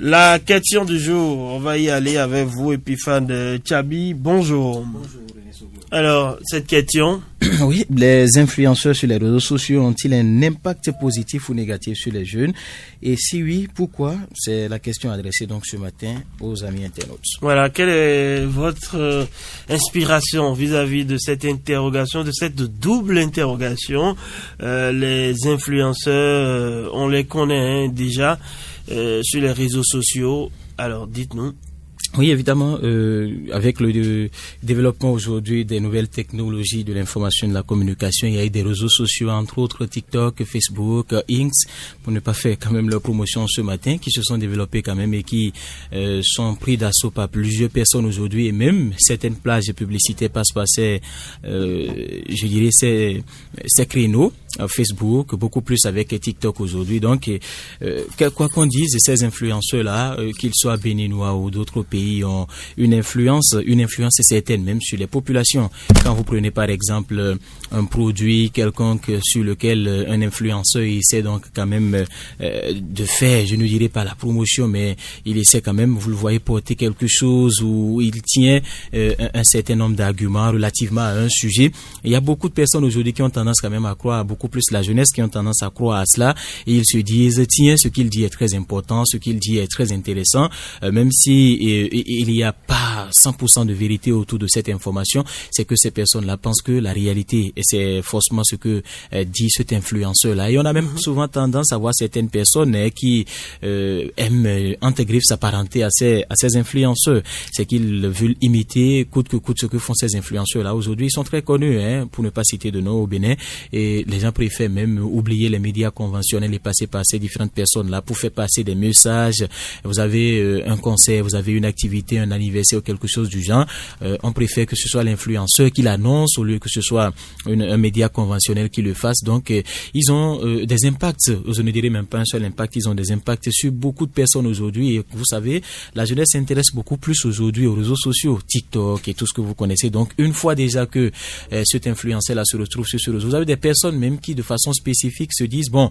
La question du jour, on va y aller avec vous, Epiphane Tchabi. Bonjour. Bonjour René Sogo. Alors, cette question. Oui, les influenceurs sur les réseaux sociaux ont-ils un impact positif ou négatif sur les jeunes? Et si oui, pourquoi? C'est la question adressée donc ce matin aux amis internautes. Voilà, quelle est votre inspiration vis-à-vis de cette interrogation, de cette double interrogation? Les influenceurs, on les connaît déjà sur les réseaux sociaux. Alors, dites-nous. Oui, évidemment, avec le développement aujourd'hui des nouvelles technologies de l'information et de la communication, il y a eu des réseaux sociaux, entre autres TikTok, Facebook, X, pour ne pas faire quand même leur promotion ce matin, qui se sont développés quand même et qui sont pris d'assaut par plusieurs personnes aujourd'hui, et même certaines plages de publicité passent par ces créneaux. Facebook, beaucoup plus avec TikTok aujourd'hui. Donc, quoi qu'on dise, ces influenceurs-là, qu'ils soient béninois ou d'autres pays, ont une influence certaine, même sur les populations. Quand vous prenez par exemple un produit quelconque sur lequel un influenceur essaie donc quand même de faire, je ne dirais pas la promotion, mais il essaie quand même, vous le voyez, porter quelque chose où il tient un certain nombre d'arguments relativement à un sujet. Il y a beaucoup de personnes aujourd'hui qui ont tendance quand même à croire, beaucoup plus la jeunesse qui ont tendance à croire à cela, et ils se disent tiens, ce qu'il dit est très important, ce qu'il dit est très intéressant, même si il n'y a pas 100% de vérité autour de cette information. C'est que ces personnes-là pensent que la réalité, et c'est forcément ce que dit cet influenceur-là. Et on a même souvent tendance à voir certaines personnes qui aiment entre griffes s'apparenter à ces influenceurs. C'est qu'ils veulent imiter coûte que coûte ce que font ces influenceurs-là. Aujourd'hui, ils sont très connus, pour ne pas citer de nom au Bénin, et les gens préfèrent même oublier les médias conventionnels et passer par ces différentes personnes-là pour faire passer des messages. Vous avez un concert, vous avez une activité, un anniversaire ou quelque chose du genre. On préfère que ce soit l'influenceur qui l'annonce au lieu que ce soit un média conventionnel qui le fasse. Donc, ils ont des impacts. Je ne dirais même pas un seul impact. Ils ont des impacts sur beaucoup de personnes aujourd'hui. Et vous savez, la jeunesse s'intéresse beaucoup plus aujourd'hui aux réseaux sociaux, TikTok et tout ce que vous connaissez. Donc, une fois déjà que cet influenceur-là se retrouve sur ce réseau, vous avez des personnes même qui de façon spécifique se disent bon,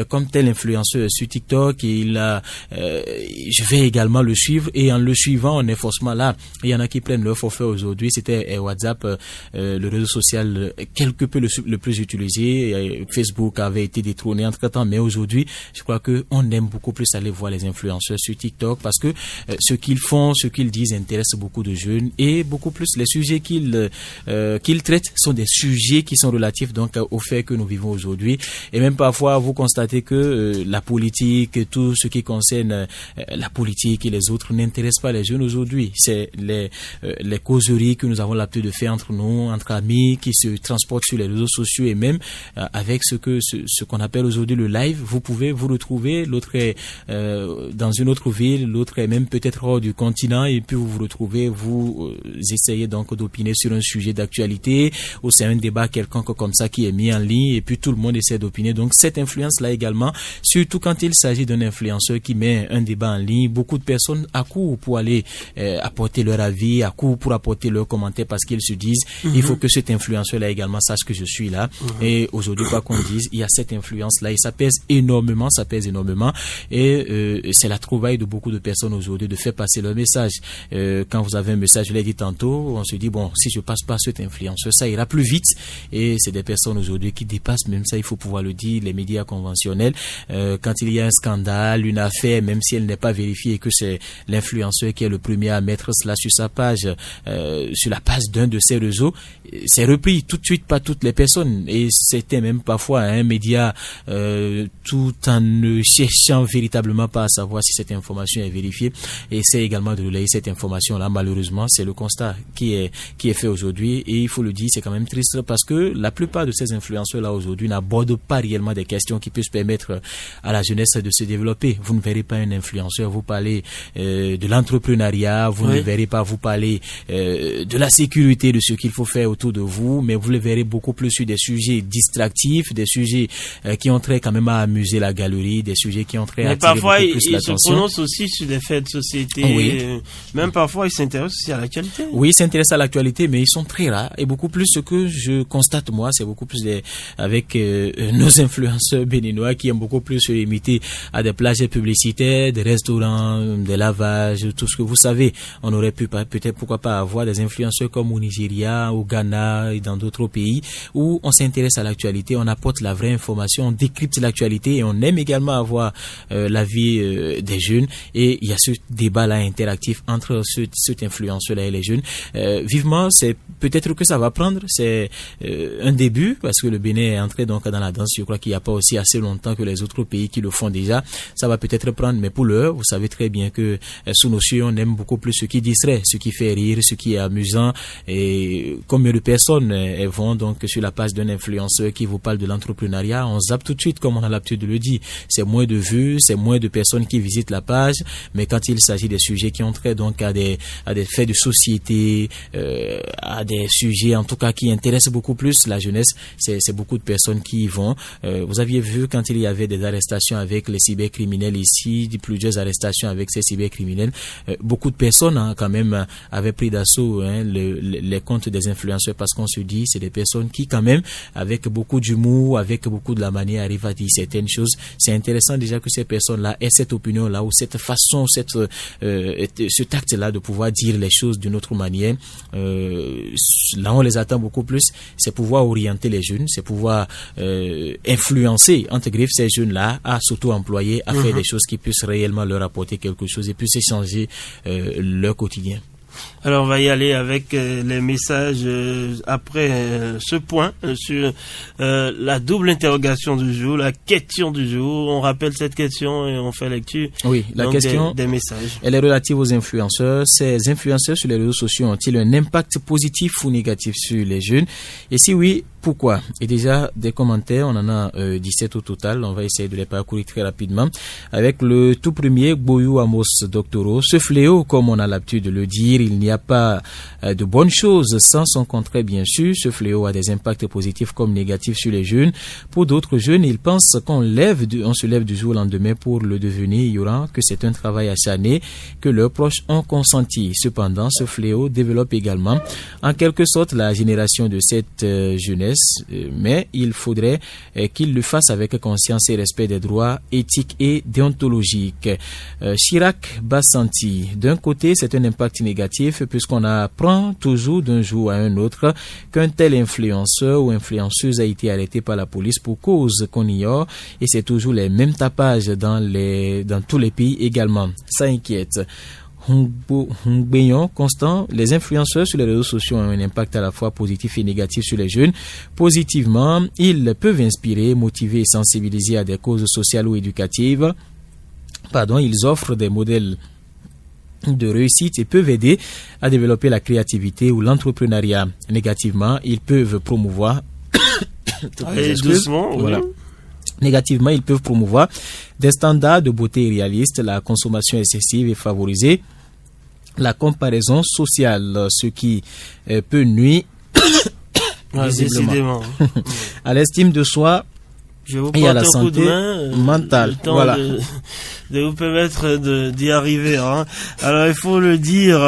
comme tel influenceur sur TikTok, je vais également le suivre, et en le suivant on est forcément là. Il y en a qui prennent leur forfait aujourd'hui. C'était WhatsApp, le réseau social quelque peu le plus utilisé. Facebook avait été détrôné entre temps, mais aujourd'hui je crois que on aime beaucoup plus aller voir les influenceurs sur TikTok parce que ce qu'ils font, ce qu'ils disent intéresse beaucoup de jeunes, et beaucoup plus les sujets qu'ils traitent sont des sujets qui sont relatifs donc au fait que nous vivons aujourd'hui. Et même parfois vous constatez que la politique, tout ce qui concerne la politique et les autres n'intéresse pas les jeunes aujourd'hui. C'est les causeries que nous avons l'habitude de faire entre nous, entre amis, qui se transportent sur les réseaux sociaux, et même avec ce qu'on appelle aujourd'hui le live. Vous pouvez vous retrouver, l'autre est dans une autre ville, l'autre est même peut-être hors du continent, et puis vous vous retrouvez, vous essayez donc d'opiner sur un sujet d'actualité, ou c'est un débat quelconque comme ça qui est mis en ligne, et puis tout le monde essaie d'opiner. Donc cette influence-là également, surtout quand il s'agit d'un influenceur qui met un débat en ligne, beaucoup de personnes accourent pour aller apporter leur avis, accourent pour apporter leurs commentaires, parce qu'ils se disent il faut que cet influenceur-là également sache que je suis là. Et aujourd'hui, quoi qu'on dise, il y a cette influence-là, et ça pèse énormément, et c'est la trouvaille de beaucoup de personnes aujourd'hui de faire passer leur message. Quand vous avez un message, je l'ai dit tantôt, on se dit bon, si je passe pas cet influenceur, ça ira plus vite, et c'est des personnes aujourd'hui qui dépassent même ça, il faut pouvoir le dire, les médias conventionnels. Quand il y a un scandale, une affaire, même si elle n'est pas vérifiée et que c'est l'influenceur qui est le premier à mettre cela sur sa page, sur la page d'un de ses réseaux, c'est repris tout de suite par toutes les personnes, et c'était même parfois un média tout en ne cherchant véritablement pas à savoir si cette information est vérifiée, et c'est également de relayer cette information-là. Malheureusement, c'est le constat qui est fait aujourd'hui, et il faut le dire, c'est quand même triste parce que la plupart de ces influenceurs-là aujourd'hui n'abordent pas réellement des questions qui peuvent permettre à la jeunesse de se développer. Vous ne verrez pas un influenceur vous parler de l'entrepreneuriat, vous ne verrez pas vous parler de la sécurité, de ce qu'il faut faire autour de vous, mais vous le verrez beaucoup plus sur des sujets distractifs, des sujets qui ont trait quand même à amuser la galerie, des sujets qui ont trait à attirer beaucoup plus l'attention. Mais parfois, ils se prononcent aussi sur des faits de société. Même parfois, ils s'intéressent aussi à l'actualité. Oui, ils s'intéressent à l'actualité, mais ils sont très rares, et beaucoup plus ce que je constate moi, c'est beaucoup plus avec avec nos influenceurs béninois qui aiment beaucoup plus se limiter à des plages publicitaires, des restaurants, des lavages, tout ce que vous savez. On aurait pu peut-être pourquoi pas avoir des influenceurs comme au Nigeria, au Ghana et dans d'autres pays où on s'intéresse à l'actualité, on apporte la vraie information, on décrypte l'actualité et on aime également avoir l'avis des jeunes. Et il y a ce débat-là interactif entre cet influenceur-là et les jeunes. Vivement, c'est peut-être que ça va prendre, c'est un début parce que le Bénin est entré donc dans la danse. Je crois qu'il n'y a pas aussi assez longtemps que les autres pays qui le font déjà. Ça va peut-être prendre, mais pour l'heure, vous savez très bien que sous nos cieux, on aime beaucoup plus ce qui distrait, ce qui fait rire, ce qui est amusant. Et combien de personnes vont donc sur la page d'un influenceur qui vous parle de l'entrepreneuriat, on zappe tout de suite comme on a l'habitude de le dire. C'est moins de vues, c'est moins de personnes qui visitent la page, mais quand il s'agit des sujets qui ont trait donc à des faits de société, à des sujets en tout cas qui intéressent beaucoup plus la jeunesse, c'est beaucoup de personnes qui y vont. Vous aviez vu quand il y avait des arrestations avec les cybercriminels ici, plusieurs arrestations avec ces cybercriminels, beaucoup de personnes quand même avaient pris d'assaut les comptes des influenceurs parce qu'on se dit c'est des personnes qui quand même avec beaucoup d'humour, avec beaucoup de la manière arrivent à dire certaines choses. C'est intéressant déjà que ces personnes-là aient cette opinion-là ou cette façon, ce tact-là de pouvoir dire les choses d'une autre manière. Là on les attend beaucoup plus, c'est pouvoir orienter les jeunes, c'est pouvoir influencer entre griffes ces jeunes-là à s'auto-employer, à faire des choses qui puissent réellement leur apporter quelque chose et puissent changer leur quotidien. Alors on va y aller avec les messages après ce point sur la double interrogation du jour, la question du jour. On rappelle cette question et on fait lecture. Oui, la question des messages. Elle est relative aux influenceurs. Ces influenceurs sur les réseaux sociaux ont-ils un impact positif ou négatif sur les jeunes? Et si oui, pourquoi? Et déjà, des commentaires, on en a 17 au total. On va essayer de les parcourir très rapidement. Avec le tout premier, Boyou Amos Doctoro. Ce fléau, comme on a l'habitude de le dire, il n'y a pas de bonnes choses sans son contraire, bien sûr. Ce fléau a des impacts positifs comme négatifs sur les jeunes. Pour d'autres jeunes, ils pensent qu'on se lève du jour au lendemain pour le devenir ignorant, que c'est un travail acharné que leurs proches ont consenti. Cependant, ce fléau développe également, en quelque sorte, la génération de cette jeunesse, mais il faudrait qu'ils le fassent avec conscience et respect des droits éthiques et déontologiques. Chirac Bassanti, d'un côté, c'est un impact négatif puisqu'on apprend toujours d'un jour à un autre qu'un tel influenceur ou influenceuse a été arrêté par la police pour cause qu'on ignore, et c'est toujours les mêmes tapages dans tous les pays également. Ça inquiète. Hongbeyon Constant, les influenceurs sur les réseaux sociaux ont un impact à la fois positif et négatif sur les jeunes. Positivement, ils peuvent inspirer, motiver et sensibiliser à des causes sociales ou éducatives. Ils offrent des modèles de réussite et peuvent aider à développer la créativité ou l'entrepreneuriat. Négativement, ils peuvent promouvoir Voilà. Négativement, ils peuvent promouvoir des standards de beauté irréalistes, la consommation excessive et favoriser la comparaison sociale, ce qui peut nuire visiblement à l'estime de soi et à la santé mentale. Voilà. De vous permettre d'y arriver. Alors il faut le dire,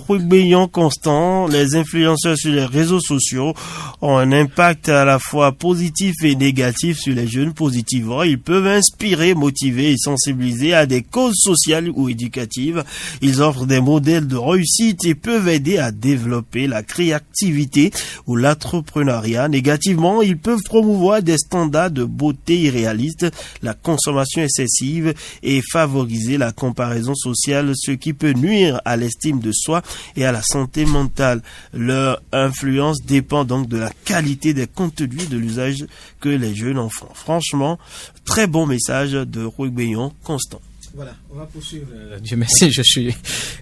Hongbeyon Constant, les influenceurs sur les réseaux sociaux ont un impact à la fois positif et négatif sur les jeunes. Positivement, ils peuvent inspirer, motiver et sensibiliser à des causes sociales ou éducatives. Ils offrent des modèles de réussite et peuvent aider à développer la créativité ou l'entrepreneuriat. Négativement, ils peuvent promouvoir des standards de beauté irréalistes, la consommation excessive et favoriser la comparaison sociale, ce qui peut nuire à l'estime de soi et à la santé mentale. Leur influence dépend donc de la qualité des contenus et de l'usage que les jeunes en font. Franchement, très bon message de Hongbeyon Constant. Voilà, on va poursuivre. Dieu merci, je suis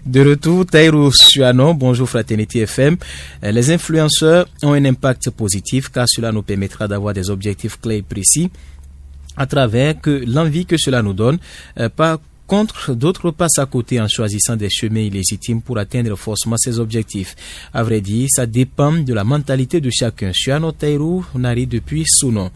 de retour. Taïrou Suano, bonjour Fraternité FM. Les influenceurs ont un impact positif car cela nous permettra d'avoir des objectifs clairs et précis à travers l'envie que cela nous donne. Par contre, d'autres passent à côté en choisissant des chemins illégitimes pour atteindre forcément ces objectifs. À vrai dire, ça dépend de la mentalité de chacun. Suano Taïrou Nari depuis Sounon.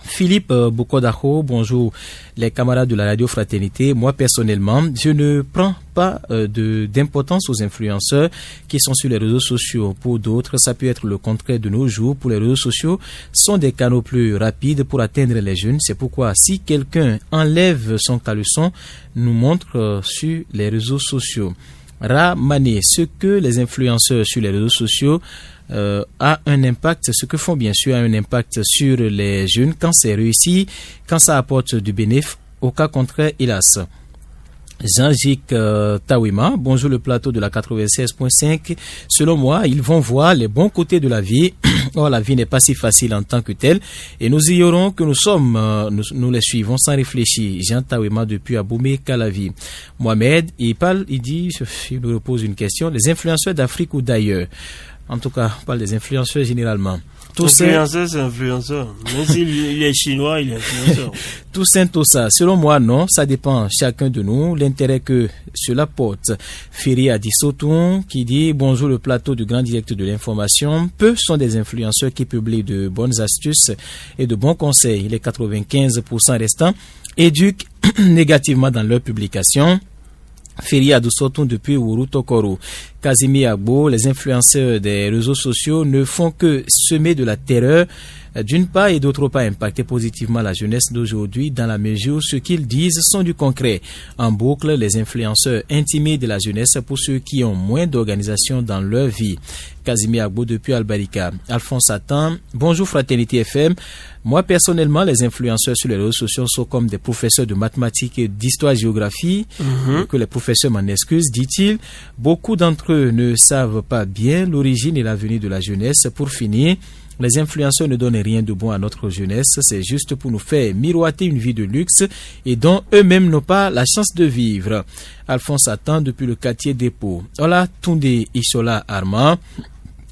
Philippe Bokodaho, bonjour les camarades de la radio Fraternité. Moi personnellement, je ne prends pas d'importance aux influenceurs qui sont sur les réseaux sociaux. Pour d'autres, ça peut être le contraire de nos jours. Pour les réseaux sociaux, sont des canaux plus rapides pour atteindre les jeunes. C'est pourquoi si quelqu'un enlève son caleçon, nous montre sur les réseaux sociaux. Ramane, ce que les influenceurs sur les réseaux sociaux a un impact, ce que font bien sûr a un impact sur les jeunes quand c'est réussi, quand ça apporte du bénéfice. Au cas contraire, hélas. Jean-Jacques Tawima, bonjour le plateau de la 96.5. Selon moi, ils vont voir les bons côtés de la vie. Or, la vie n'est pas si facile en tant que telle. Et nous ignorons que nous sommes, nous les suivons sans réfléchir. Jean Tawima depuis Aboumé Calavi. Mohamed, il nous repose une question. Les influenceurs d'Afrique ou d'ailleurs? En tout cas, on parle des influenceurs généralement. Influenceur, c'est influenceur. Même s'il est chinois, il est influenceur. Toussaint Tossa, selon moi, non. Ça dépend chacun de nous. L'intérêt que cela porte. Ferry Adissotoun qui dit bonjour le plateau du grand direct de l'information. Peu sont des influenceurs qui publient de bonnes astuces et de bons conseils. Les 95% restants éduquent négativement dans leurs publications. Ferry Adissotoun depuis Urutokoro. Kazimi Agbo, les influenceurs des réseaux sociaux ne font que semer de la terreur, d'une part, et d'autre part impacter positivement la jeunesse d'aujourd'hui dans la mesure où ce qu'ils disent sont du concret. En boucle, les influenceurs intimident la jeunesse pour ceux qui ont moins d'organisation dans leur vie. Kazimi Agbo depuis Albarika. Alphonse Atan, bonjour Fraternité FM. Moi, personnellement, les influenceurs sur les réseaux sociaux sont comme des professeurs de mathématiques et d'histoire-géographie. Que les professeurs m'en excusent, dit-il. Beaucoup d'entre eux ne savent pas bien l'origine et l'avenir de la jeunesse. Pour finir, les influenceurs ne donnent rien de bon à notre jeunesse. C'est juste pour nous faire miroiter une vie de luxe et dont eux-mêmes n'ont pas la chance de vivre. Alphonse Atan depuis le quartier Dépôt. Hola, Tunde Ishola Armand.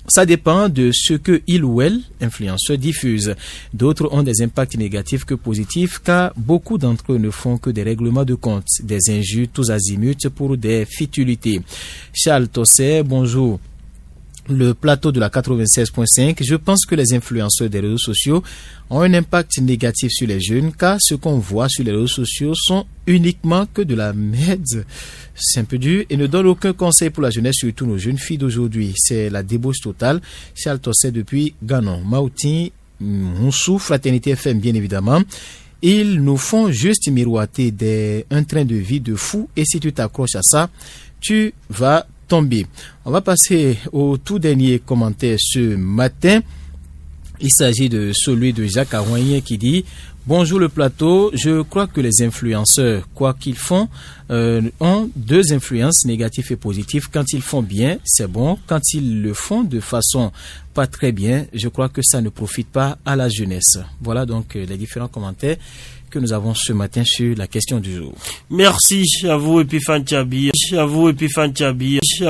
Ça dépend de ce que il ou elle, influenceur, diffuse. D'autres ont des impacts négatifs que positifs car beaucoup d'entre eux ne font que des règlements de compte, des injures tous azimuts pour des futilités. Charles Tosset, bonjour. Le plateau de la 96.5, je pense que les influenceurs des réseaux sociaux ont un impact négatif sur les jeunes car ce qu'on voit sur les réseaux sociaux sont uniquement que de la merde. C'est un peu dur et ne donne aucun conseil pour la jeunesse, surtout nos jeunes filles d'aujourd'hui. C'est la débauche totale. Charles Tosset depuis Ganon. Maouti, Moussou, Fraternité FM bien évidemment. Ils nous font juste miroiter un train de vie de fou et si tu t'accroches à ça, tu vas tomber. On va passer au tout dernier commentaire ce matin. Il s'agit de celui de Jacques Arouanien qui dit bonjour le plateau, je crois que les influenceurs, quoi qu'ils font, ont deux influences négatives et positives. Quand ils font bien, c'est bon. Quand ils le font de façon pas très bien, je crois que ça ne profite pas à la jeunesse. Voilà donc les différents commentaires que nous avons ce matin sur la question du jour. Merci à vous Epiphan Tchabi.